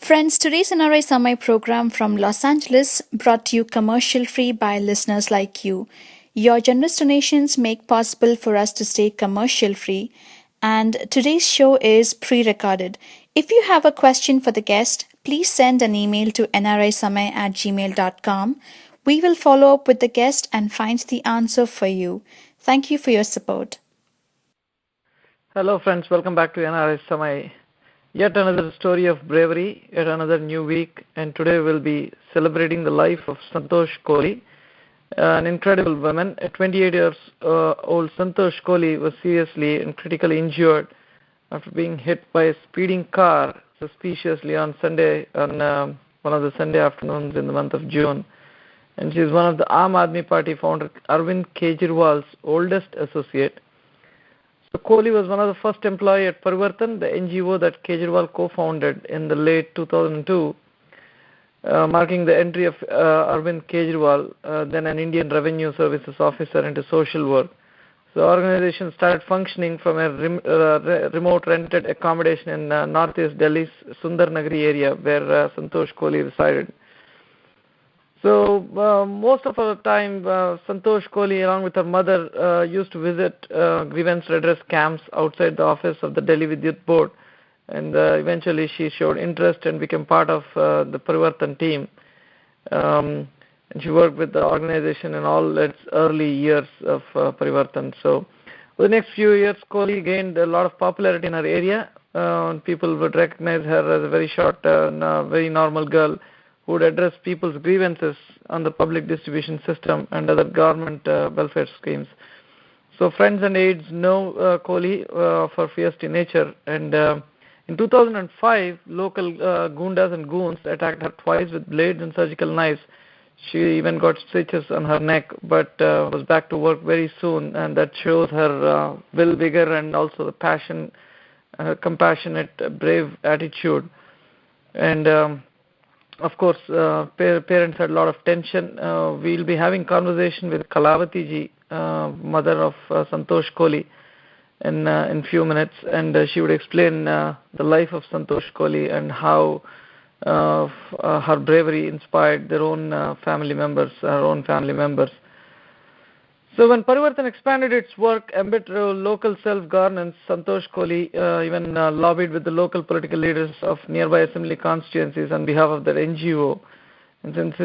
Friends, today's NRI Samay program from Los Angeles brought to you commercial free by listeners like you. Your generous donations make possible for us to stay commercial free, and today's show is pre-recorded. If you have a question for the guest, please send an email to nrisamay@gmail.com. We will follow up with the guest and find the answer for you. Thank you for your support. Hello friends, welcome back to NRI Samay. Yet another story of bravery, yet another new week, and today we'll be celebrating the life of Santosh Koli, an incredible woman. At 28 years old, Santosh Koli was seriously and critically injured after being hit by a speeding car suspiciously on one of the Sunday afternoons in the month of June. And she is one of the Aam Aadmi Party founder Arvind Kejriwal's oldest associate. So Koli was one of the first employees at Parivartan, the NGO that Kejriwal co-founded in the late 2002, marking the entry of Arvind Kejriwal, then an Indian Revenue Services officer, into social work. So the organization started functioning from a remote rented accommodation in northeast Delhi's Sundar Nagri area where Santosh Koli resided. So most of the time, Santosh Koli, along with her mother, used to visit grievance redress camps outside the office of the Delhi Vidyut Board, and eventually she showed interest and became part of the Parivartan team. And she worked with the organization in all its early years of Parivartan. So over the next few years, Koli gained a lot of popularity in her area. People would recognize her as a very short, very normal girl who would address people's grievances on the public distribution system and other government welfare schemes. So friends and aides know Koli for fierce nature, and in 2005, local gundas and goons attacked her twice with blades and surgical knives. She even got stitches on her neck, but was back to work very soon, and that shows her will, vigor, and also the passion, compassionate, brave attitude. And of course, parents had a lot of tension. We'll be having conversation with Kalavati ji, mother of Santosh Koli, in few minutes, and she would explain the life of Santosh Koli and how her bravery inspired their own family members, her own family members. So when Parivartan expanded its work amid local self-governance, Santosh Koli even lobbied with the local political leaders of nearby assembly constituencies on behalf of their NGO. And since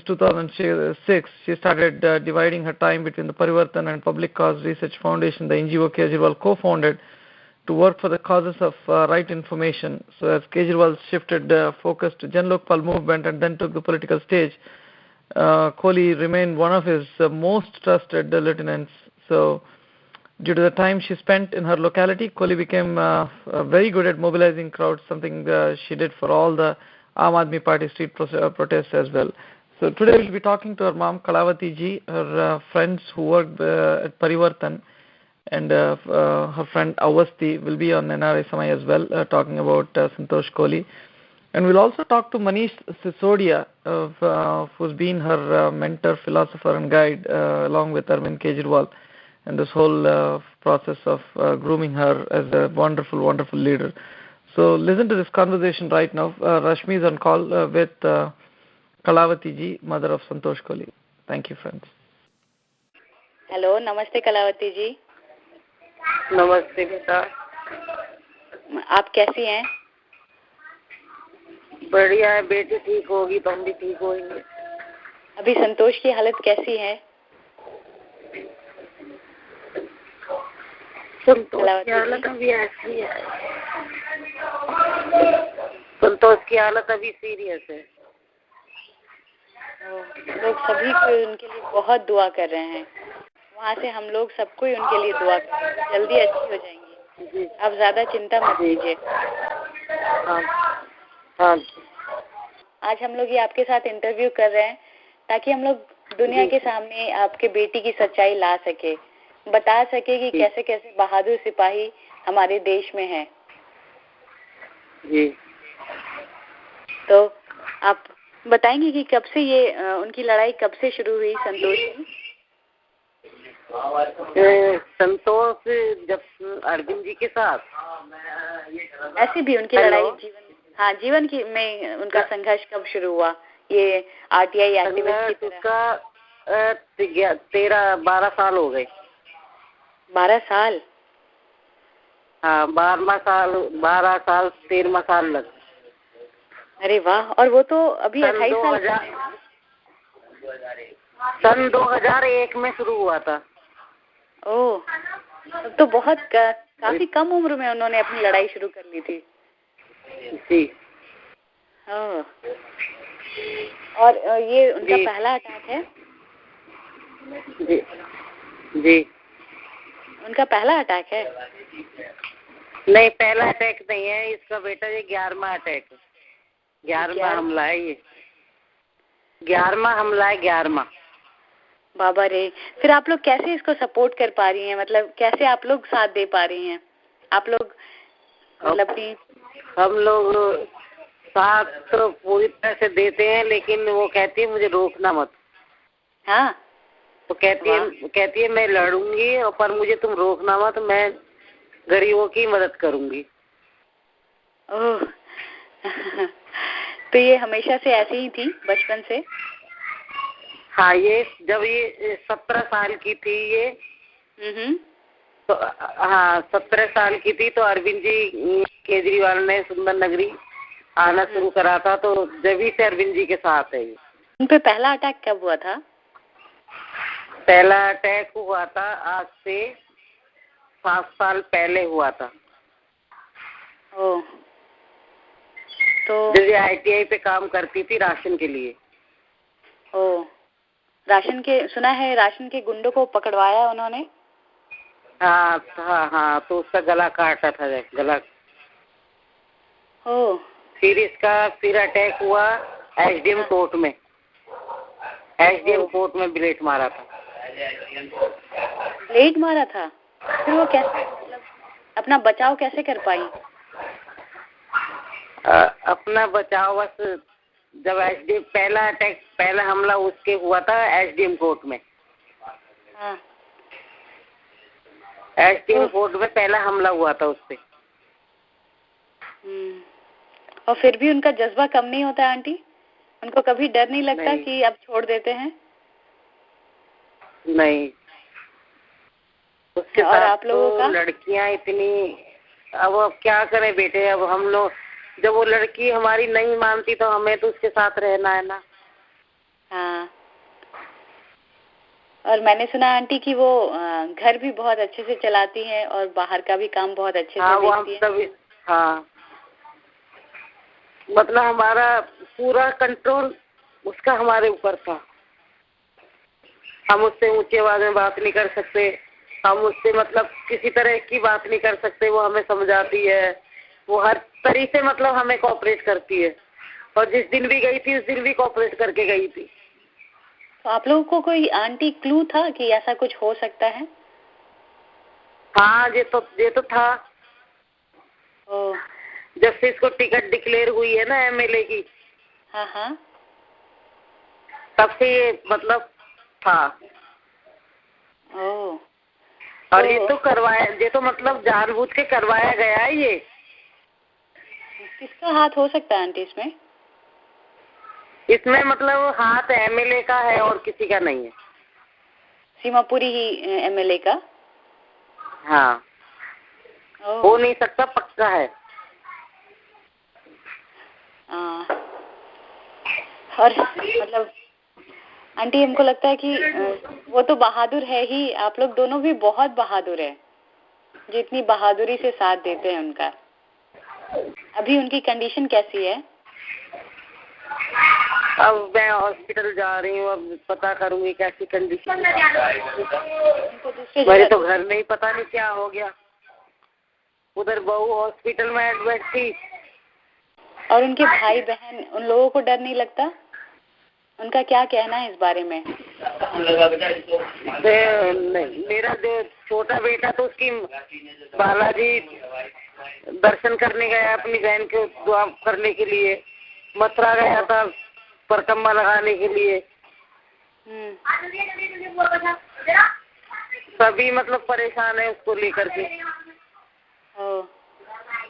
2006, she started dividing her time between the Parivartan and Public Cause Research Foundation, the NGO Kejriwal co-founded, to work for the causes of right information. So as Kejriwal shifted focus to Jan Lokpal movement and then took the political stage, Koli remained one of his most trusted lieutenants. So due to the time she spent in her locality, Koli became very good at mobilizing crowds, something she did for all the Aam Aadmi Party street protests as well. So today we'll be talking to her mom, Kalavati ji, her friends who worked at Parivartan, and her friend Avasti will be on NRI Samay as well, talking about Santosh Koli. And we'll also talk to Manish Sisodia, who's been her mentor, philosopher, and guide, along with Arvind Kejriwal, and this whole process of grooming her as a wonderful, wonderful leader. So listen to this conversation right now. Rashmi is on call with Kalavati ji, mother of Santosh Koli. Thank you, friends. Hello, नमस्ते कलावती जी। नमस्ते बेटा। आप कैसी हैं? बढ़िया है बेटी, ठीक होगी तो हम भी ठीक होंगे। अभी संतोष की हालत कैसी है? संतोष की हालत अभी ऐसी है, संतोष की हालत अभी सीरियस है। लोग सभी को उनके लिए बहुत दुआ कर रहे हैं। वहाँ से हम लोग सबको ही उनके लिए दुआ कर रहे हैं, जल्दी अच्छी हो जाएंगी। आप ज्यादा चिंता मत कीजिए। हाँ। आज हम लोग ये आपके साथ इंटरव्यू कर रहे हैं ताकि हम लोग दुनिया के सामने आपके बेटी की सच्चाई ला सके, बता सके कि कैसे कैसे बहादुर सिपाही हमारे देश में हैं। जी। तो आप बताएंगे कि कब से ये उनकी लड़ाई कब से शुरू हुई संतोष की? संतोष जब अरविंद जी के साथ ऐसे भी उनकी लड़ाई जीवन हाँ, जीवन की में उनका संघर्ष कब शुरू हुआ, ये आरटीआई एक्टिविस्ट की तरह? उसका 12 साल हो गए। 12 साल? हाँ, 12 साल 13 साल लग। अरे वाह। और वो तो अभी 28 साल का है। सन 2001 में शुरू हुआ था। ओह, तब तो बहुत काफी कम उम्र में उन्होंने अपनी लड़ाई शुरू कर ली थी। जी। ओह, और ये उनका पहला अटैक है? जी जी, उनका पहला अटैक है? नहीं, पहला अटैक नहीं है इसका बेटा, ये 11वां अटैक है। 11वां हमला है ये। 11वां हमला है, 11वां। बाबा रे। फिर आप लोग कैसे इसको सपोर्ट कर पा रही हैं, मतलब कैसे आप लोग साथ दे पा रही हैं आप लोग, मतलब कि? हम लोग साथ तो पूरी तरह से देते हैं, लेकिन वो कहती है मुझे रोकना मत। हाँ, तो कहती है मैं लड़ूंगी, और पर मुझे तुम रोकना मत, मैं गरीबों की मदद करूंगी। ओह। तो ये हमेशा से ऐसी ही थी, बचपन से? हाँ, ये जब ये 17 साल की थी ये, तो हाँ 17 साल की थी, तो अरविंद जी केजरीवाल ने सुंदर नगरी आना शुरू करा था, तो जब से अरविंद जी के साथ है ये। उन पे पहला अटैक कब हुआ था? पहला अटैक हुआ था आज से 7 साल पहले हुआ था। ओह। तो जब आईटीआई पे काम करती थी राशन के लिए। ओह, राशन के, सुना है राशन के गुंडों को पकड़वाया उन्होंने? हाँ हाँ हाँ, तो उसका गला काटा था, गला। ओह। फिर अटैक हुआ एसडीएम कोर्ट में। एसडीएम कोर्ट में ब्लेड मारा था। ब्लेड मारा था? फिर वो कैसे, मतलब अपना बचाव कैसे कर पाई? अपना बचाव बस, जब एसडीएम पहला हमला उसके हुआ था एसडीएम कोर्ट में। हाँ। एसडीएम कोर्ट में पहला हमला हुआ था उससे। और फिर भी उनका जज्बा कम नहीं होता आंटी? उनको कभी डर नहीं लगता नहीं। कि अब छोड़ देते हैं? नहीं, उसके और साथ आप लोगों का? लड़कियां इतनी, अब क्या करें बेटे, अब हम लोग, जब वो लड़की हमारी नहीं मानती तो हमें तो उसके साथ रहना है ना। हाँ। और मैंने सुना आंटी कि वो घर भी बहुत अच्छे से चलाती हैं और बाहर का भी काम बहुत अच्छे से देखती हैं। हाँ, मतलब हमारा पूरा कंट्रोल उसका हमारे ऊपर था। हम उससे ऊंची आवाज में बात नहीं कर सकते, हम उससे मतलब किसी तरह की बात नहीं कर सकते। वो हमें समझाती है, वो हर तरीके से मतलब हमें कोऑपरेट करती है, और जिस दिन भी गई थी उस दिन भी कोऑपरेट करके गई थी। तो आप लोगों को कोई आंटी क्लू था कि ऐसा कुछ हो सकता है? हाँ, ये तो था। ओह। जब से इसको टिकट डिक्लेयर हुई है ना एमएलए की, हाँ हाँ, तब से ये मतलब था। ओह। और ये तो मतलब जानबूझ के करवाया गया है ये। किसका हाथ हो सकता है आंटी इसमें? इसमें मतलब हाथ एमएलए का है और किसी का नहीं है। सीमापुरी ही एमएलए का? हाँ, हो नहीं सकता, पक्का है। और मतलब आंटी हमको लगता है कि वो तो बहादुर है ही, आप लोग दोनों भी बहुत बहादुर है, जितनी बहादुरी से साथ देते हैं उनका। अभी उनकी कंडीशन कैसी है? अब मैं हॉस्पिटल जा रही हूँ, अब पता करूंगी कैसी कंडीशन। मेरे तो घर में ही पता नहीं क्या हो गया। उधर बहू हॉस्पिटल में एडमिट थी। और उनके भाई बहन, उन लोगों को डर नहीं लगता? उनका क्या कहना है इस बारे में? मेरा जो छोटा बेटा तो उसकी बालाजी दर्शन करने गया अपनी बहन को दुआ करने के लिए, मथुरा गया था परिक्रमा लगाने के लिए। सभी मतलब परेशान है उसको लेकर के।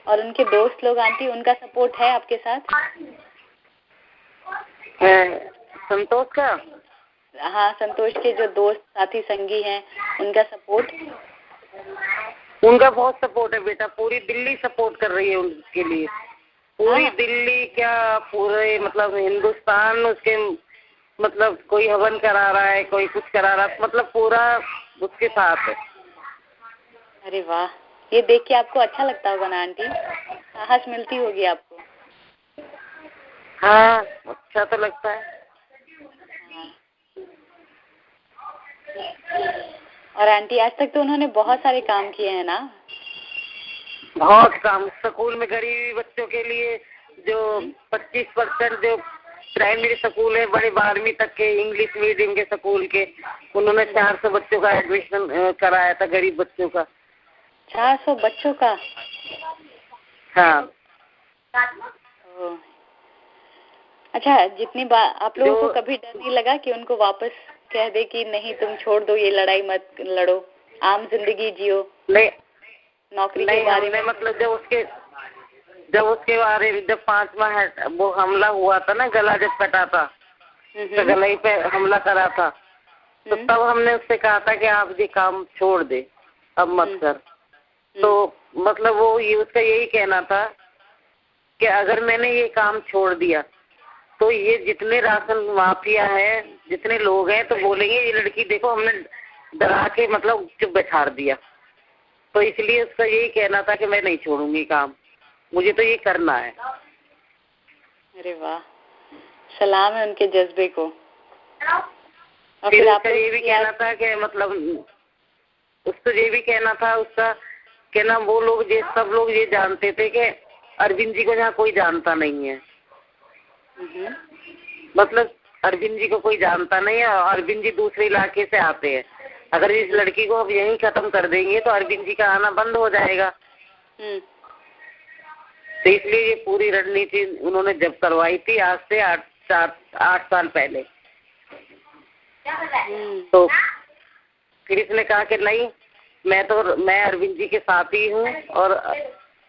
और उनके दोस्त लोग आंटी, उनका सपोर्ट है आपके साथ? संतोष का? हाँ, संतोष के जो दोस्त साथी संगी हैं उनका सपोर्ट? उनका बहुत सपोर्ट है बेटा, पूरी दिल्ली सपोर्ट कर रही है उनके लिए। पूरी दिल्ली क्या, पूरे मतलब हिंदुस्तान उसके मतलब कोई हवन करा रहा है, कोई कुछ करा रहा है, मतलब पूरा उसके साथ है। अरे वाह, ये देख के आपको अच्छा लगता होगा ना आंटी, साहस मिलती होगी आपको? हाँ, अच्छा तो लगता है। और आंटी आज तक तो उन्होंने बहुत सारे काम किए हैं ना? बहुत काम, स्कूल में गरीब बच्चों के लिए जो 25% जो प्राइमरी स्कूल है, बड़े 12वीं तक के इंग्लिश मीडियम के स्कूल के, उन्होंने 400 बच्चों का एडमिशन कराया था, गरीब बच्चों का। 400 बच्चों का? हाँ। अच्छा, जितनी बार आप लोगों को कभी डर नहीं लगा कि उनको वापस कह दे कि नहीं तुम छोड़ दो, ये लड़ाई मत लड़ो, आम जिंदगी जियो? नहीं, नौकरी के बारे में मतलब जब उसके बारे में जब 5वां वो हमला हुआ था ना, गला जब कटा था, तो गले पे हमला करा था, तो तब हमने उससे कहा था कि आप ये काम छोड़ दे, अब मत कर। तो मतलब वो ये उसका यही कहना था कि अगर मैंने ये काम छोड़ दिया तो ये जितने राशन माफिया है, जितने लोग हैं, तो बोलेंगे ये लड़की देखो हमने डरा के मतलब चुप बैठा दिया। तो इसलिए उसका यही कहना था कि मैं नहीं छोड़ूंगी काम, मुझे तो ये करना है। अरे वाह, सलाम है उनके जज्बे को। और फिर उसका ये भी कहना था कि मतलब उसको ये भी कहना था उसका कि ना वो लोग सब लोग ये जानते थे कि अरविंद जी को यहाँ कोई जानता नहीं है। मतलब अरविंद जी को कोई जानता नहीं है, और अरविंद जी दूसरे इलाके से आते हैं। अगर इस लड़की को अब यहीं खत्म कर देंगे तो अरविंद जी का आना बंद हो जाएगा। तो इसलिए ये पूरी रणनीति उन्होंने जब करवाई थी, आज से 8 साल पहले। तो फिर इसने कहा कि नहीं, मैं अरविंद जी के साथ ही हूँ और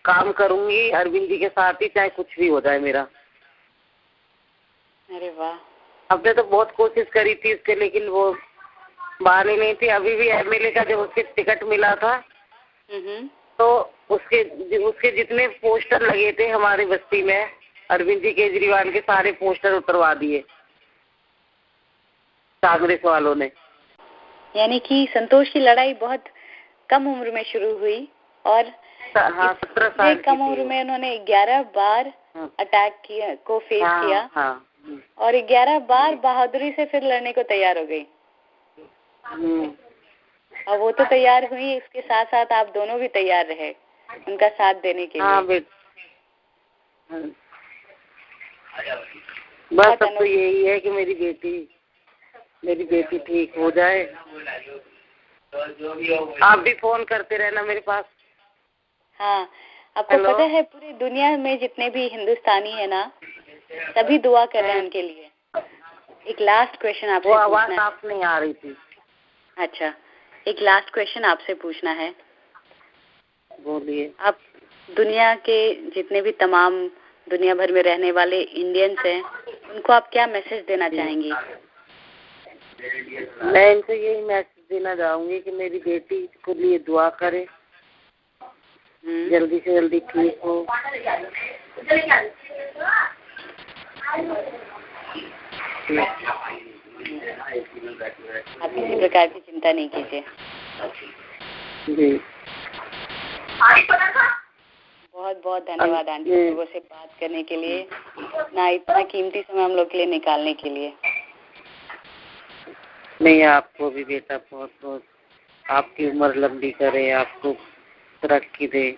काम करूंगी अरविंद जी के साथ ही, चाहे कुछ भी हो जाए मेरा। अरे वाह। हमने तो बहुत कोशिश करी थी इसके, लेकिन वो मानी नहीं थी। अभी भी एमएलए का जब उसके टिकट मिला था तो उसके जितने पोस्टर लगे थे हमारे बस्ती में, अरविंद जी केजरीवाल के सारे पोस्टर उतरवा दिए कांग्रेस वालों ने। यानी कि संतोष की लड़ाई बहुत कम उम्र में शुरू हुई और 17 साल कम उम्र में उन्होंने 11 बार अटैक किया को फेस किया और 11 बार बहादुरी से फिर लड़ने को तैयार हो गई। और वो तो तैयार हुई, उसके साथ साथ आप दोनों भी तैयार रहे उनका साथ देने के लिए। बस अब तो यही है कि मेरी बेटी ठीक हो जाए। आप भी फोन करते रहना मेरे पास। हाँ, आपको पता है पूरी दुनिया में जितने भी हिंदुस्तानी है ना, सभी दुआ कर रहे हैं उनके लिए। एक लास्ट क्वेश्चन आपसे पूछना है। वो आवाज आप नहीं आ रही थी। अच्छा, एक लास्ट क्वेश्चन आपसे पूछना है। बोलिए। आप दुनिया के जितने भी तमाम दुनिया भर में रहने वाले इंडियंस हैं, उनको आप क्या मैसेज देना चाहेंगी? मैं इनको यही मैसेज देना चाहूंगी कि मेरी बेटी के लिए दुआ करे, जल्दी से जल्दी ठीक हो। आप किसी प्रकार की चिंता नहीं कीजिए। बहुत बहुत धन्यवाद आंटी, लोगों से बात करने के लिए, ना इतना कीमती समय हम लोग के लिए निकालने के लिए। नहीं, आपको भी बेटा बहुत बहुत, आपकी उम्र लंबी करे, आपको तरक्की दे।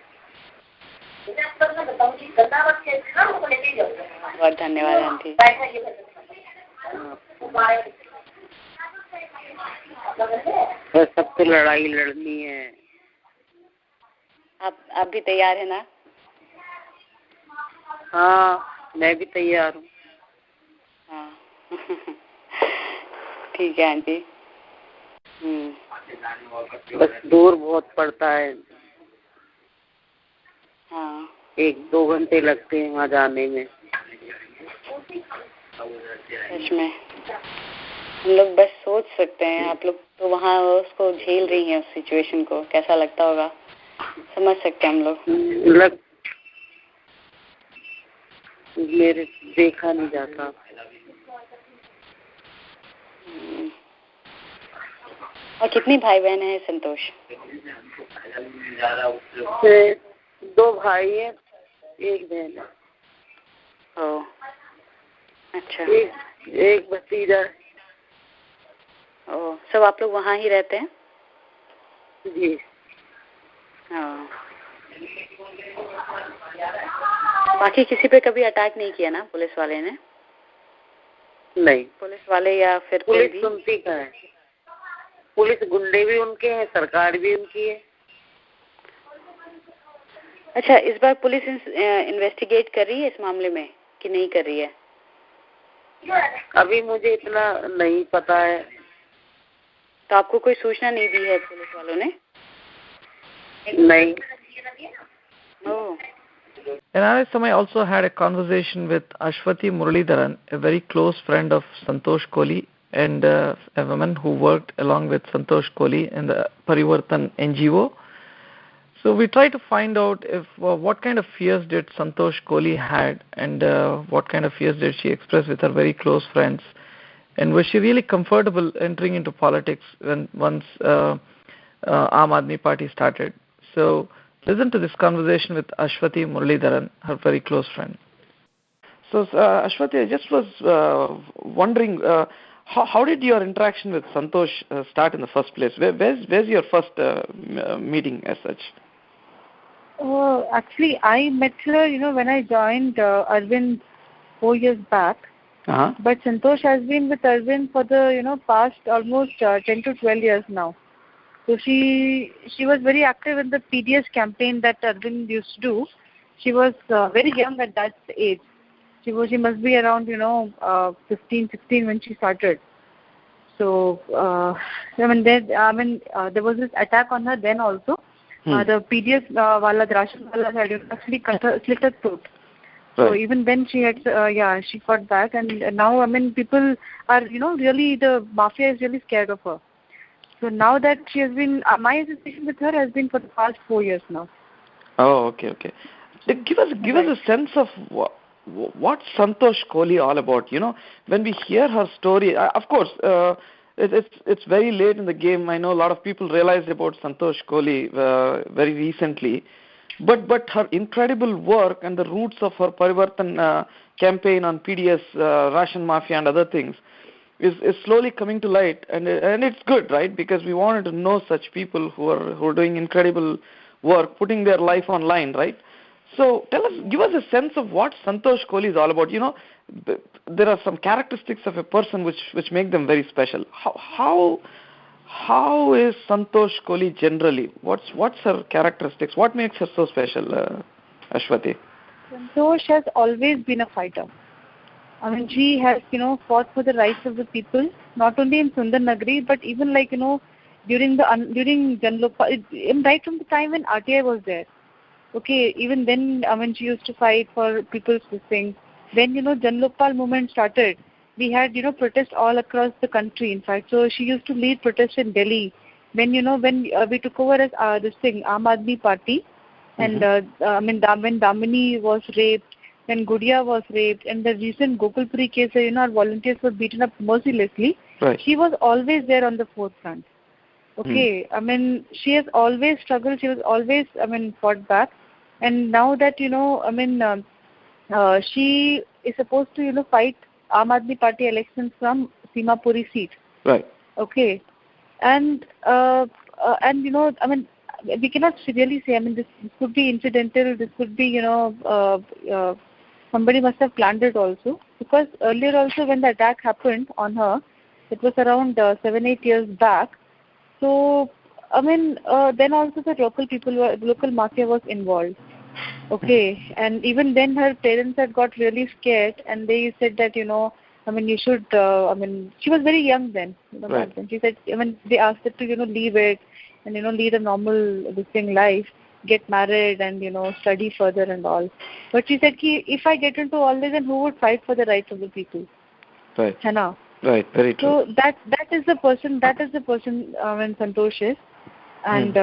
बहुत धन्यवाद आंटी। बस सबको लड़ाई लड़नी है। आप भी तैयार है ना? हाँ, मैं भी तैयार हूँ। हाँ ठीक है आंटी। बस दूर बहुत पड़ता है। हाँ, 1-2 घंटे लगते हैं वहाँ जाने में। सच में हम लोग बस सोच सकते हैं, आप लोग तो वहाँ उसको झेल रही हैं, उस सिचुएशन को, कैसा लगता होगा समझ सकते हैं हम लोग। मेरे देखा नहीं जाता। और कितनी भाई बहन है संतोष? 2 भाई है, 1 बहन है। ओह अच्छा। एक भतीजा। ओह, सब आप लोग वहाँ ही रहते हैं? जी। बाकी किसी पे कभी अटैक नहीं किया ना पुलिस वाले ने? नहीं, पुलिस वाले या फिर पुलिस सुनती का है। पुलिस गुंडे भी उनके हैं, सरकार भी उनकी है। अच्छा, इस बार पुलिस इन्वेस्टिगेट कर रही है इस मामले में कि नहीं कर रही है? अभी मुझे इतना नहीं पता है। तो आपको कोई सूचना नहीं दी है पुलिस वालों ने? नहीं। Oh. NRI Samay also had a conversation with Ashwati Muralidharan, a very close friend of Santosh Koli and a woman who worked along with Santosh Koli in the Parivartan NGO. So we tried to find out if what kind of fears did Santosh Koli had and what kind of fears did she express with her very close friends, and was she really comfortable entering into politics once Aam Aadmi Party started. So listen to this conversation with Ashwati Muralidharan, her very close friend. So Ashwati, I just was wondering, how did your interaction with Santosh start in the first place? Where's your first meeting as such? Actually, I met her, when I joined Arvind 4 years back. Uh-huh. But Santosh has been with Arvind for the, past almost 10 to 12 years now. So she was very active in the PDS campaign that Arvind used to do. She was very young at that age. She must be around, 15, 16 when she started. So, there was this attack on her then also. The PDS Ration wala had actually slit her throat. Right. So even then she had, she fought back, and now, people are, really, the mafia is really scared of her. So now that she has been, my association with her has been for the past 4 years now. Oh, okay. Give us a sense of what's Santosh Koli all about. When we hear her story, of course, it's very late in the game. I know a lot of people realized about Santosh Koli very recently, but her incredible work and the roots of her Parivartan campaign on PDS, Ration Mafia and other things is slowly coming to light, and it's good, right? Because we wanted to know such people who are doing incredible work, putting their life on line, right? So give us a sense of what Santosh Koli is all about. There are some characteristics of a person which make them very special. How is Santosh Koli generally? What's her characteristics? What makes her so special, Ashwati? Santosh has always been a fighter. She has, fought for the rights of the people, not only in Sundar Nagri, but even during Jan Lokpal, right from the time when RTI was there. Okay, even then, she used to fight for people's things. When, Jan Lokpal movement started, we had, protests all across the country, in fact. So she used to lead protests in Delhi. When, when we took over as Aam Aadmi Party, and when Damini was raped, when Gudia was raped, and the recent Gokulpuri case where, our volunteers were beaten up mercilessly, right. She was always there on the forefront. Okay, she has always struggled, she was always, fought back. And now that, she is supposed to, fight Aam Aadmi Party elections from Simapuri seat. Right. Okay. And we cannot really say, this could be incidental, this could be, somebody must have planned it also. Because earlier also when the attack happened on her, it was around 7-8 years back. So, then also the local mafia was involved. Okay, and even then her parents had got really scared, and they said that, you should, she was very young then, right. Back then. She said, they asked her to, leave it and, lead a normal, life. get married and, study further and all. But she said, if I get into all this, then who would fight for the rights of the people? Right. Hai na? Right, very true. So that is the person when Santosh is, and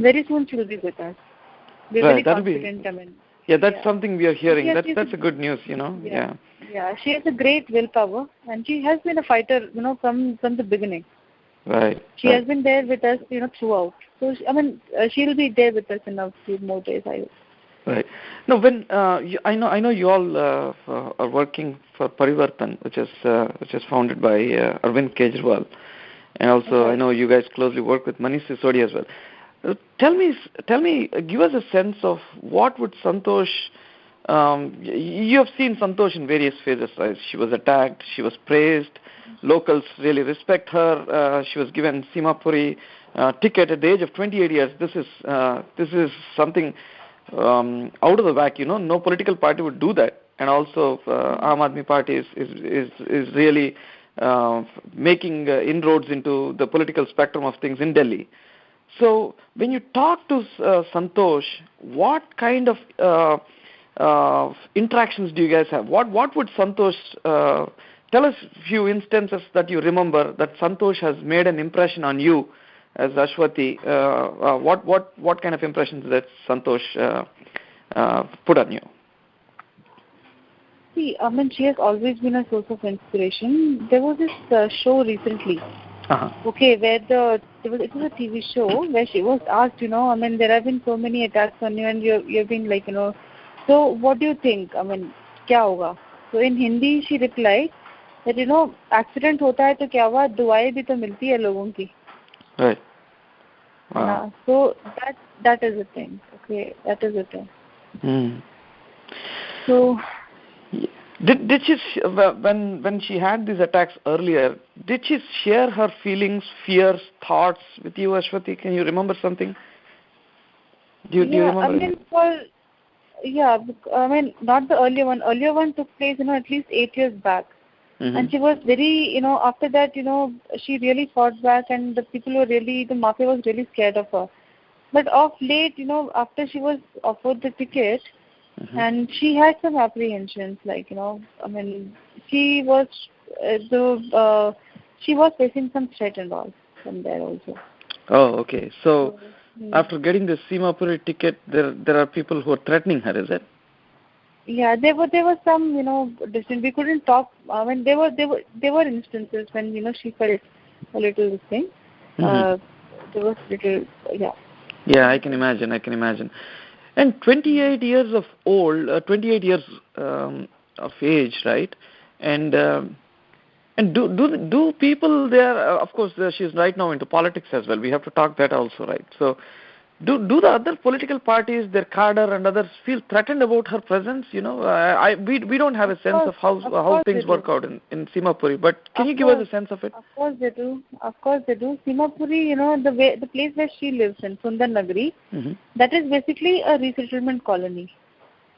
very soon she will be with us. We're very confident. That's something we are hearing. That's a good news, Yeah. Yeah, she has a great willpower, and she has been a fighter, from the beginning. Right. She has been there with us, throughout. So she will be there with us in a few more days, I hope. Right. No, when I know you all are working for Parivartan, which is founded by Arvind Kejriwal, and also I know you guys closely work with Manish Sisodi as well. Tell me, give us a sense of what would Santosh. You have seen Santosh in various phases, right? She was attacked, she was praised, locals really respect her. She was given Simapuri ticket at the age of 28 years. This is something out of the whack, no political party would do that. And also Aam Aadmi Party is really making inroads into the political spectrum of things in Delhi. So when you talk to Santosh, what kind of interactions do you guys have? What would Santosh tell us a few instances that you remember that Santosh has made an impression on you as Ashwati? What kind of impressions that Santosh put on you? See, she has always been a source of inspiration. There was this show recently, where it was a TV show where she was asked, there have been so many attacks on you, and you've been like, so what do you think? Kya hoga? So in Hindi, she replied that, accident hota hai to kya hua? Duaएं bhi to milti hai logon ki. Right. Wow. So that is the thing. Okay, that is the thing. So. Did she, when she had these attacks earlier, did she share her feelings, fears, thoughts with you, Ashwati? Can you remember something? Do you remember? Not the earlier one. Earlier one took place, at least 8 years back. And she was very, after that, she really fought back, and the people were really, the mafia was really scared of her. But of late, after she was offered the ticket, and she had some apprehensions, she was facing some threat and all from there also. Oh, okay. So after getting the Simapuri ticket, there are people who are threatening her, is it? Yeah, there were some, distant. We couldn't talk. There were instances when she felt a little this thing. There was little, yeah. Yeah, I can imagine. And 28 years of age, right? And do people there? Of course, she's right now into politics as well. We have to talk that also, right? So, do the other political parties, their cadre and others, feel threatened about her presence? We don't have a sense of how things work out in Simapuri. But can you give us a sense of it? Of course they do. Simapuri, the place where she lives in, Sundar Nagri, that is basically a resettlement colony,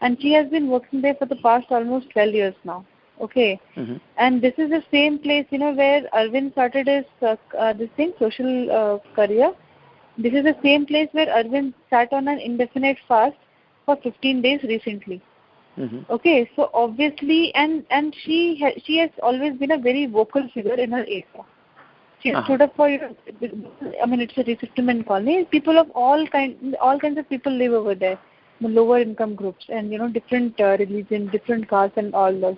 and she has been working there for the past almost 12 years now. Okay, and this is the same place, where Arvind started his social career. This is the same place where Arvind sat on an indefinite fast for 15 days recently. Okay, so obviously, and she has always been a very vocal figure in her area. She stood up for, it's a resettlement colony. People of all kinds of people live over there, the lower income groups, and different religion, different castes, and all those.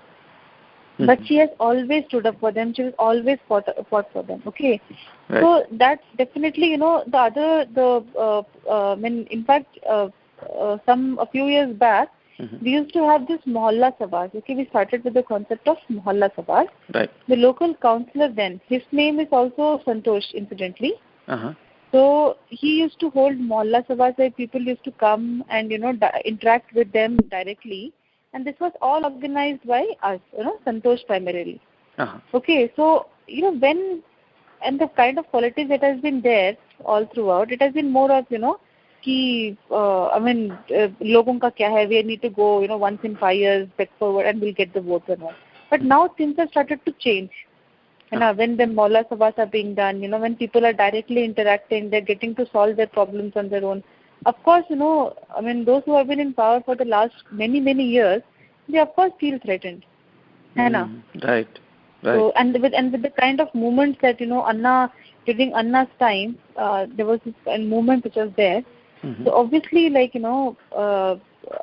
But she has always stood up for them. She has always fought for them. Okay, right. So that's definitely in fact a few years back we used to have this mohalla sabas. Okay, we started with the concept of mohalla sabas. Right. The local councillor then, his name is also Santosh, incidentally. So he used to hold mohalla sabas where people used to come and interact with them directly. And this was all organized by us, Santosh primarily. Okay, so, and the kind of politics that has been there all throughout, it has been more of, logon ka kya hai, we need to go, once in 5 years, back forward, and we'll get the votes and all. But now things have started to change. When the mohalla sabas are being done, when people are directly interacting, they're getting to solve their problems on their own. of course, I mean, those who have been in power for the last many, many years, they of course feel threatened. Right. So, and with the kind of movements that, Anna, during Anna's time, there was this movement which was there. So obviously, I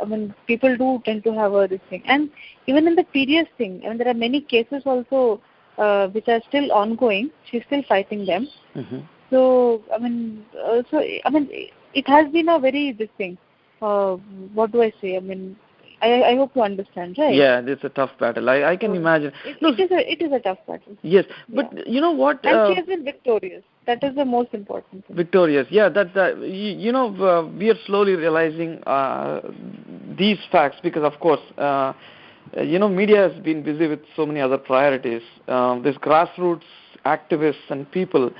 mean, people do tend to have this thing. And even in the previous thing, I mean, there are many cases also which are still ongoing. She's still fighting them. So, I mean, it has been a very, this thing, what do I say? I mean, I hope you understand, right? Yeah, it's a tough battle. I can imagine. It is a tough battle. Yes, but you know what? And she has been victorious. That is the most important thing. Victorious, yeah. We are slowly realizing these facts because, of course, media has been busy with so many other priorities. These grassroots activists and people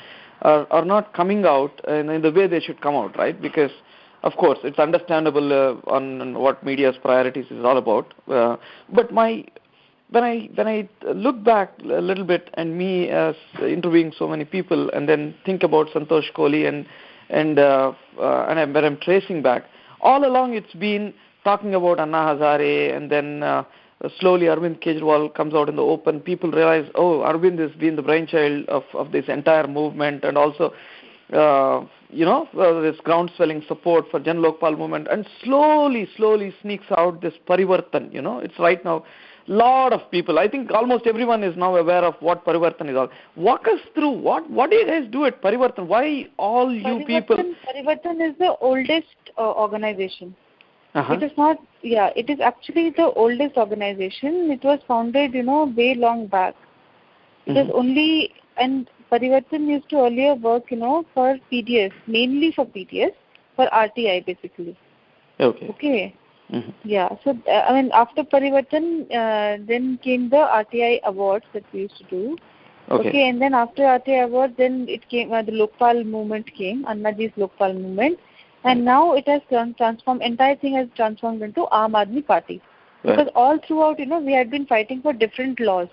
are not coming out in the way they should come out, right? Because, of course, it's understandable on what media's priorities is all about. But when I look back a little bit and me as interviewing so many people and then think about Santosh Koli and when I'm tracing back, all along it's been talking about Anna Hazare, and then slowly Arvind Kejriwal comes out in the open. People realize, Arvind has been the brainchild of this entire movement, and also this ground-swelling support for Jan Lokpal movement, and slowly sneaks out this Parivartan. It's right now lot of people. I think almost everyone is now aware of what Parivartan is all. Walk us through what do you guys do at Parivartan? Why all you people? Parivartan is the oldest organization. It is not. Yeah, it is actually the oldest organization. It was founded, way long back. It is only, and Parivartan used to earlier work, for PDS, mainly for PDS, for RTI basically. Okay. Yeah, so I mean, after Parivartan, then came the RTI awards that we used to do. Okay, and then after RTI awards, then it came the Lokpal movement came, Annaji's Lokpal movement, and now it has transformed. Entire thing has transformed into Aam Aadmi Party, because all throughout, we had been fighting for different laws.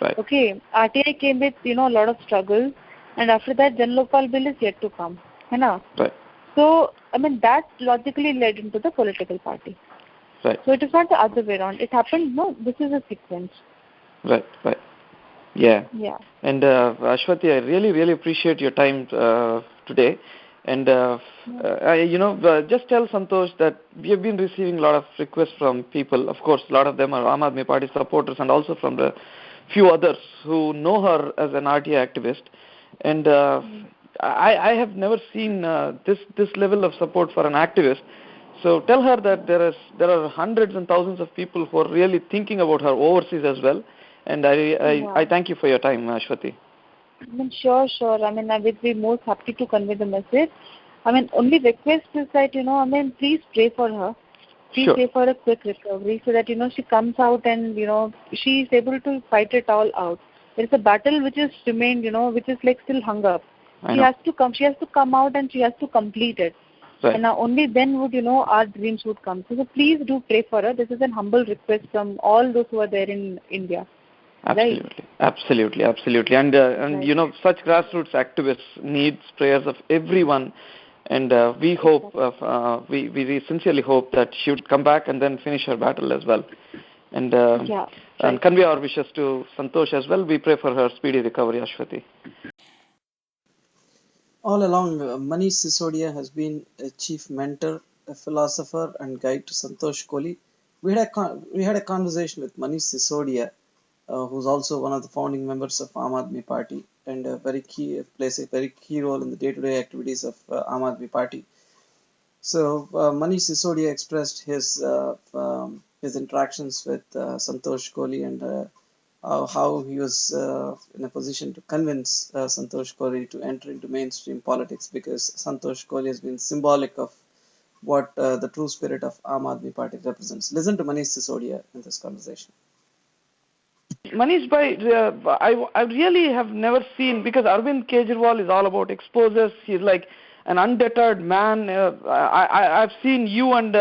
Right. Okay, RTI came with a lot of struggles, and after that, Jan Lokpal bill is yet to come. Right. So I mean, that logically led into the political party. Right. So it is not the other way around. It happened, this is a sequence. Right. Yeah. Yeah. And Ashwati, I really appreciate your time today. And just tell Santosh that we have been receiving a lot of requests from people. Of course, a lot of them are Aam Aadmi Party supporters, and also from the few others who know her as an RTI activist. And I have never seen this level of support for an activist. So tell her that there are hundreds and thousands of people who are really thinking about her overseas as well. And I thank you for your time, Ashwati. I mean, sure. I mean, I would be most happy to convey the message. I mean, only request is that, please pray for her. Please pray for a quick recovery so that, she comes out and, she is able to fight it all out. There is a battle which has remained, which is like still hung up. She has to come out and she has to complete it. Right. And only then would, our dreams would come. So please do pray for her. This is a humble request from all those who are there in India. Absolutely. Right? Absolutely. And right. Such grassroots activists needs prayers of everyone. And we hope, we sincerely hope that she would come back and then finish her battle as well. And and convey our wishes to Santosh as well. We pray for her speedy recovery, Ashwati. All along, Manish Sisodia has been a chief mentor, a philosopher, and guide to Santosh Koli. We had a conversation with Manish Sisodia, who's also one of the founding members of Aam Aadmi Party, and plays a very key role in the day-to-day activities of Aam Aadmi Party. So Manish Sisodia expressed his interactions with Santosh Koli and how he was in a position to convince Santosh Koli to enter into mainstream politics, because Santosh Koli has been symbolic of what the true spirit of Aam Aadmi Party represents. Listen to Manish Sisodia in this conversation. Manish bhai, I really have never seen, because Arvind Kejriwal is all about exposures. He's like an undeterred man. I've seen you and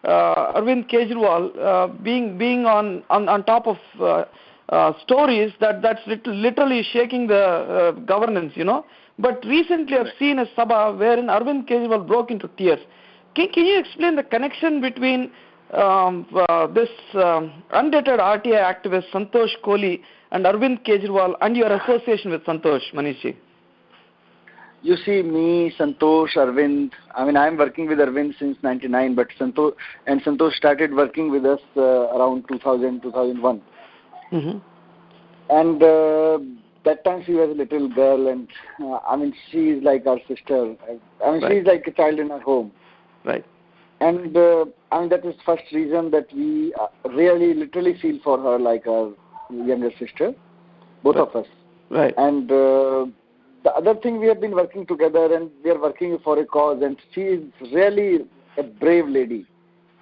Arvind Kejriwal being on top of stories that's literally shaking the governance, But recently I've seen a sabha wherein Arvind Kejriwal broke into tears. Can you explain the connection between this undated RTI activist Santosh Koli and Arvind Kejriwal and your association with Santosh, Manishji? You see, me, Santosh, Arvind, I mean, I'm working with Arvind since 99, but Santosh started working with us around 2000, 2001. Mm-hmm. And that time she was a little girl, and I mean, she is like our sister. I mean, Right. she's like a child in our home. Right. And I mean, that is the first reason that we really, literally feel for her like our younger sister, both Right. of us. Right. And the other thing, we have been working together, and we are working for a cause, and she is really a brave lady.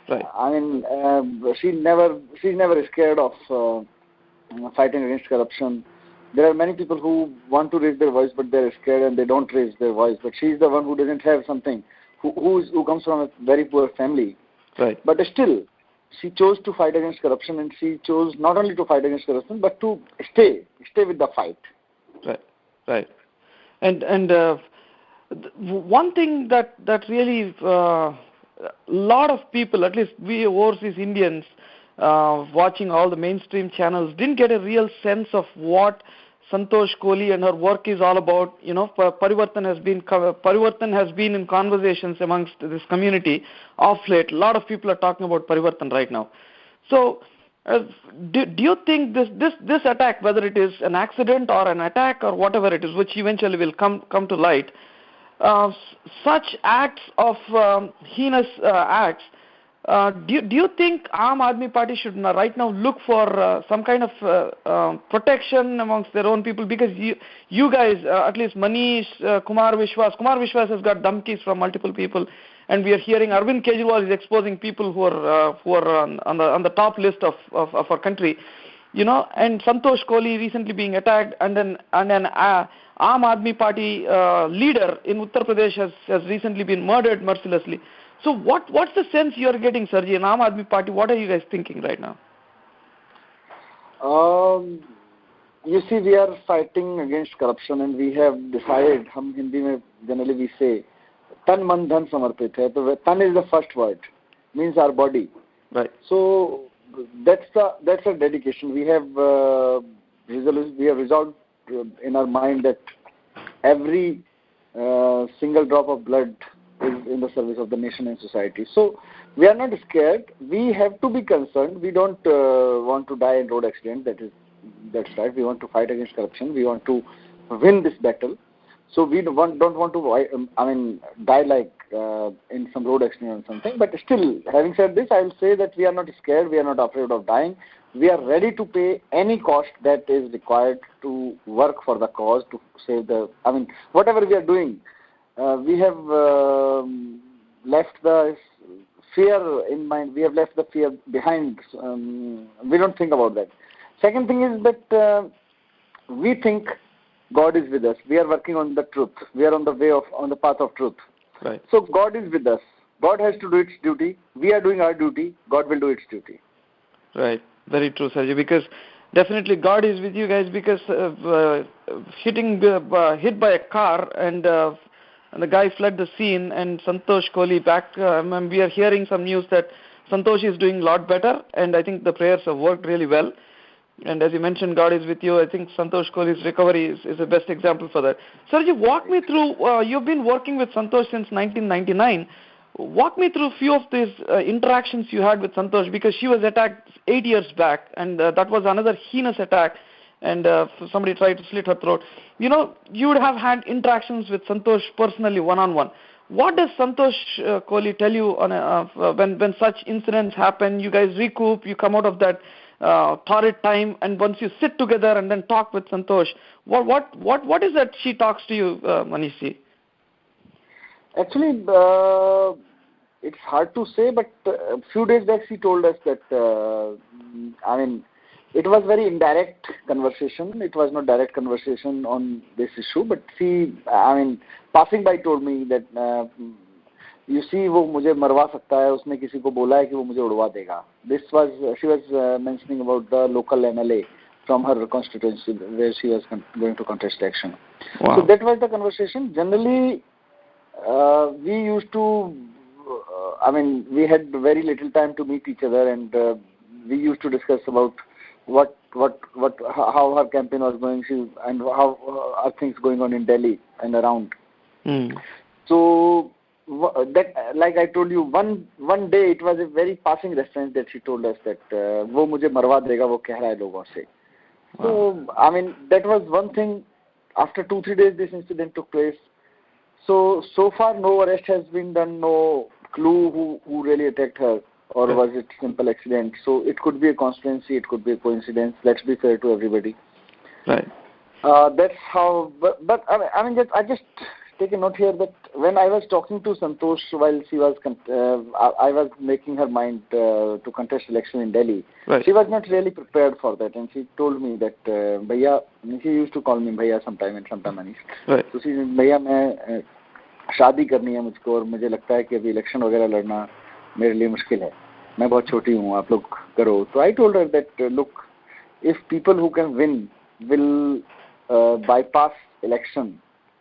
Right. I mean, she's never scared of fighting against corruption. There are many people who want to raise their voice, but they're scared and they don't raise their voice. But she's the one who doesn't have something, who comes from a very poor family. Right. But still, she chose to fight against corruption, and she chose not only to fight against corruption, but to stay with the fight. Right. Right. And one thing that really lot of people, at least we overseas Indians, watching all the mainstream channels, didn't get a real sense of what Santosh Koli and her work is all about. You know, Parivartan has been in conversations amongst this community of late. A lot of people are talking about Parivartan right now. So, do you think this attack, whether it is an accident or an attack or whatever it is, which eventually will come to light, such acts of heinous acts, do you think Aam Aadmi Party should right now look for some kind of protection amongst their own people? Because you guys, at least Manish, Kumar Vishwas has got dhamkis from multiple people, and we are hearing Arvind Kejriwal is exposing people who are on the top list of our country, you know, and Santosh Koli recently being attacked, and then Aam Aadmi Party leader in Uttar Pradesh has recently been murdered mercilessly. So what's the sense you are getting, Sarji, in Aam Aadmi Party? What are you guys thinking right now? You see, we are fighting against corruption, and we have decided, hum Hindi mein generally we say, tan man dhan samarpit hai. So tan is the first word, means our body. Right. So that's a dedication. We have resolved in our mind that every single drop of blood is in the service of the nation and society. So we are not scared. We have to be concerned. We don't want to die in road accident. That's right. We want to fight against corruption. We want to win this battle. So we don't want to die like in some road accident or something. But still, having said this, I will say that we are not scared. We are not afraid of dying. We are ready to pay any cost that is required to work for the cause, to save whatever we are doing. We have left the fear in mind. We have left the fear behind. We don't think about that. Second thing is that we think God is with us. We are working on the truth. We are on the path of truth. Right. So God is with us. God has to do its duty. We are doing our duty. God will do its duty. Right. Very true, Sarji. Because definitely God is with you guys. Because hit by a car and the guy fled the scene, and Santosh Koli back. We are hearing some news that Santosh is doing a lot better, and I think the prayers have worked really well. And as you mentioned, God is with you. I think Santosh Koli's recovery is the best example for that. Sarji, walk me through, you've been working with Santosh since 1999. Walk me through a few of these interactions you had with Santosh, because she was attacked 8 years back, and that was another heinous attack, and somebody tried to slit her throat. You know, you would have had interactions with Santosh personally, one-on-one. What does Santosh Koli tell you when such incidents happen? You guys recoup, you come out of that torrid time, and once you sit together and then talk with Santosh, what is that she talks to you, Manishi? Actually, it's hard to say, but a few days back she told us that, it was very indirect conversation. It was not direct conversation on this issue, but she, passing by told me that, you see, वो मुझे मरवा सकता है, उसने किसी को बोला है कि वो मुझे उड़वा देगा. She was mentioning about the local MLA from her constituency where she was going to contest election. Wow. So that was the conversation. Generally, we used to I mean, we had very little time to meet each other, and we used to discuss about how her campaign was going, and how are things going on in Delhi and around. So that, like I told you, one day it was a very passing reference that she told us that वो मुझे मरवा देगा, वो कह रहा है लोगों से. So I mean, that was one thing. After 2-3 days, this incident took place. So far, no arrest has been done, no clue who really attacked her, or was it simple accident. So it could be a conspiracy, it could be a coincidence. Let's be fair to everybody. Right. That's how. But I mean, I just take a note here that when I was talking to Santosh while she was, I was making her mind to contest election in Delhi. Right. She was not really prepared for that, and she told me that Bhaiya, she used to call me Bhaiya sometime and sometime Manish. Right. So she said, Bhaiya, मैं शादी करनी है मुझको, और मुझे लगता है कि अभी इलेक्शन वगैरह लड़ना मेरे लिए मुश्किल है, मैं बहुत छोटी हूँ, आप लोग करो. So I told her that look, if people who can win will bypass election,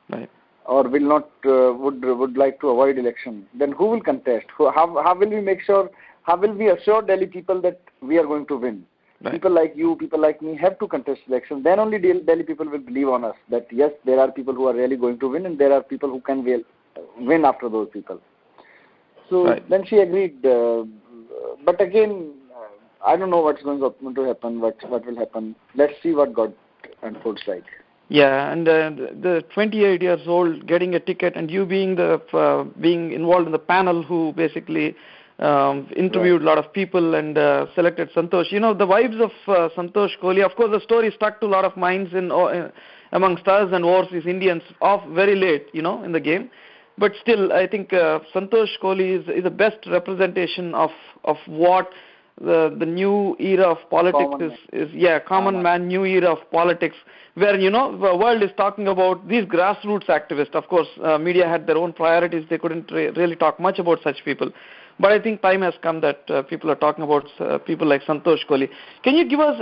right, or will not would like to avoid election, then who will contest? How will we make sure? How will we assure Delhi people that we are going to win? Right. People like you, people like me have to contest election. Then only Delhi people will believe on us that yes, there are people who are really going to win, and there are people who can win after those people. So then she agreed. But again, I don't know what's going to happen. What will happen? Let's see what God unfolds like. Yeah, and the 28 years old getting a ticket, and you being being involved in the panel who basically interviewed a lot of people and selected Santosh. You know, the vibes of Santosh Koli, of course the story stuck to a lot of minds amongst us and overseas Indians off very late, you know, in the game. But still, I think Santosh Koli is the best representation of what the new era of politics common man, new era of politics, where, you know, the world is talking about these grassroots activists. Of course, media had their own priorities. They couldn't really talk much about such people. But I think time has come that people are talking about people like Santosh Koli. Can you give us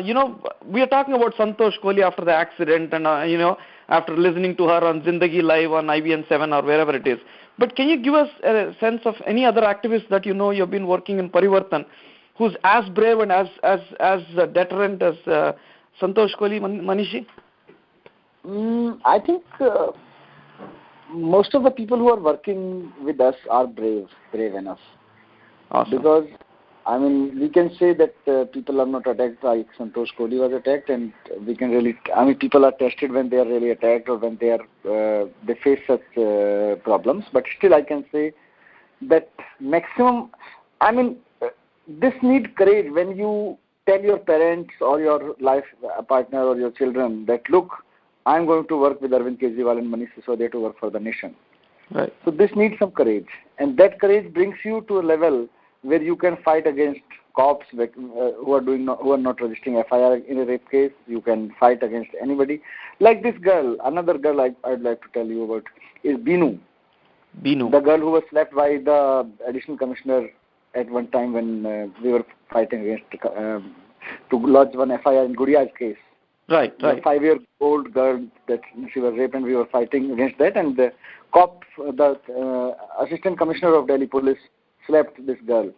you know, we are talking about Santosh Koli after the accident and, you know, after listening to her on Zindagi Live on IBN 7 or wherever it is. But can you give us a sense of any other activists that you know you've been working in Parivartan who's as brave and as deterrent as Santosh Koli, Manishi? I think most of the people who are working with us are brave enough. Awesome. Because, I mean, we can say that people are not attacked like Santosh Koli was attacked, and we can really, I mean, people are tested when they are really attacked or when they face such problems. But still, I can say that maximum, I mean, this needs courage when you tell your parents or your life partner or your children that, look, I'm going to work with Arvind Kejriwal and Manish Sisodia to work for the nation. Right. So this needs some courage, and that courage brings you to a level where you can fight against cops who are not registering FIR in a rape case. You can fight against anybody. Like this girl, another girl I'd like to tell you about is Binu. The girl who was slapped by the additional commissioner at one time when we were fighting against to lodge one FIR in Gudia's case. Right. The 5-year-old girl that she was raped, and we were fighting against that. And the cop, the assistant commissioner of Delhi Police, slapped this girl.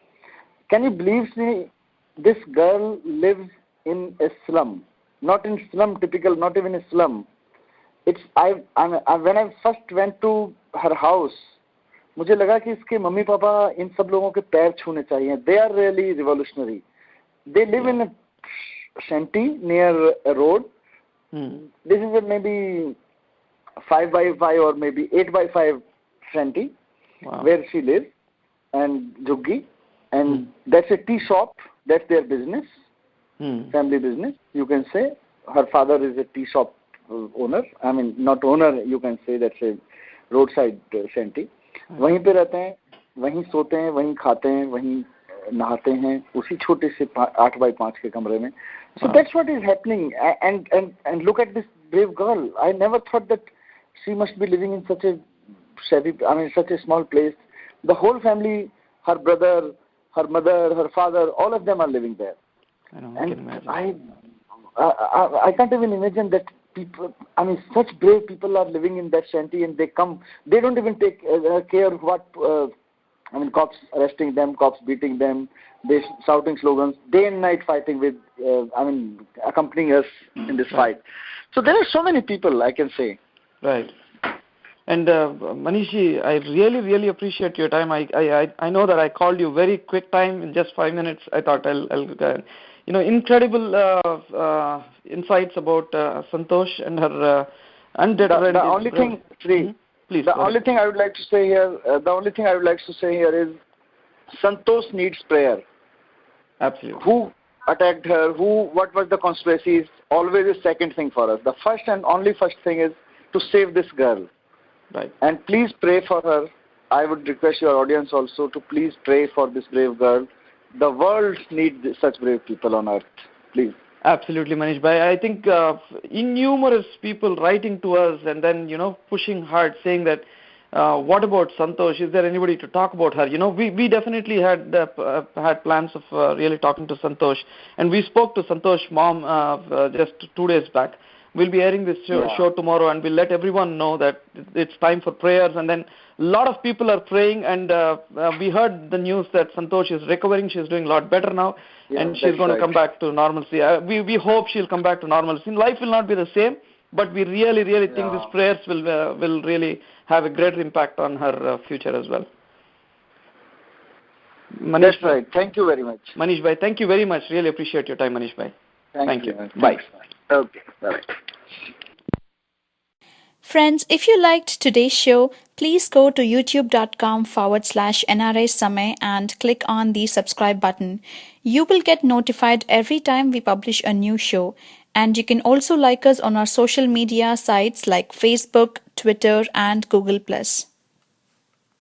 Can you believe me? This girl lives in a slum, not in slum typical, not even a slum. It's when I first went to her house, मुझे लगा कि इसके mummy papa इन सब लोगों के पैर छूने चाहिए. They are really revolutionary. They live in a shanty near a road. This is a maybe 5x5 or maybe 8x5 shanty where she lives, and Juggi, and that's a tea shop. That's their business, family business. You can say her father is a tea shop owner. I mean, not owner. You can say that's a roadside shanty. वहीं पे रहते हैं, वहीं सोते हैं, वहीं खाते हैं, वहीं नहाते हैं, उसी छोटे से 8x5 के कमरे में. So that's what is happening. And look at this brave girl. I never thought that she must be living in such a such a small place. The whole family, her brother, her mother, her father, all of them are living there. I can't even imagine that people, I mean, such brave people are living in that shanty, and they don't even take care of what I mean, cops arresting them, cops beating them, they shouting slogans, day and night fighting with, accompanying us in this fight. So there are so many people, I can say. Right. And Manishji, I really, really appreciate your time. I know that I called you very quick time in just 5 minutes. I thought I'll incredible insights about Santosh and her undeterred. The only thing, please. The only thing I would like to say here, is Santosh needs prayer. Absolutely. Who attacked her? What was the conspiracy? Is always a second thing for us. The first and only first thing is to save this girl. Right. And please pray for her. I would request your audience also to please pray for this brave girl. The world needs such brave people on earth. Please. Absolutely, Manish Bhai. I think innumerous people writing to us and then, pushing hard, saying that, what about Santosh? Is there anybody to talk about her? We definitely had plans of really talking to Santosh. And we spoke to Santosh's mom just 2 days back. We'll be airing this show tomorrow, and we'll let everyone know that it's time for prayers. And then a lot of people are praying, and we heard the news that Santosh is recovering. She's doing a lot better now, and she's going to come back to normalcy. We hope she'll come back to normalcy. Life will not be the same, but we really, really think these prayers will really have a greater impact on her future as well. Manish, that's right. Thank you very much. Manish Bhai, thank you very much. Really appreciate your time, Manish Bhai. Thank you. Bye. Okay. Bye. Friends, if you liked today's show, please go to youtube.com/NRI Samay and click on the subscribe button. You will get notified every time we publish a new show. And you can also like us on our social media sites like Facebook, Twitter, and Google+.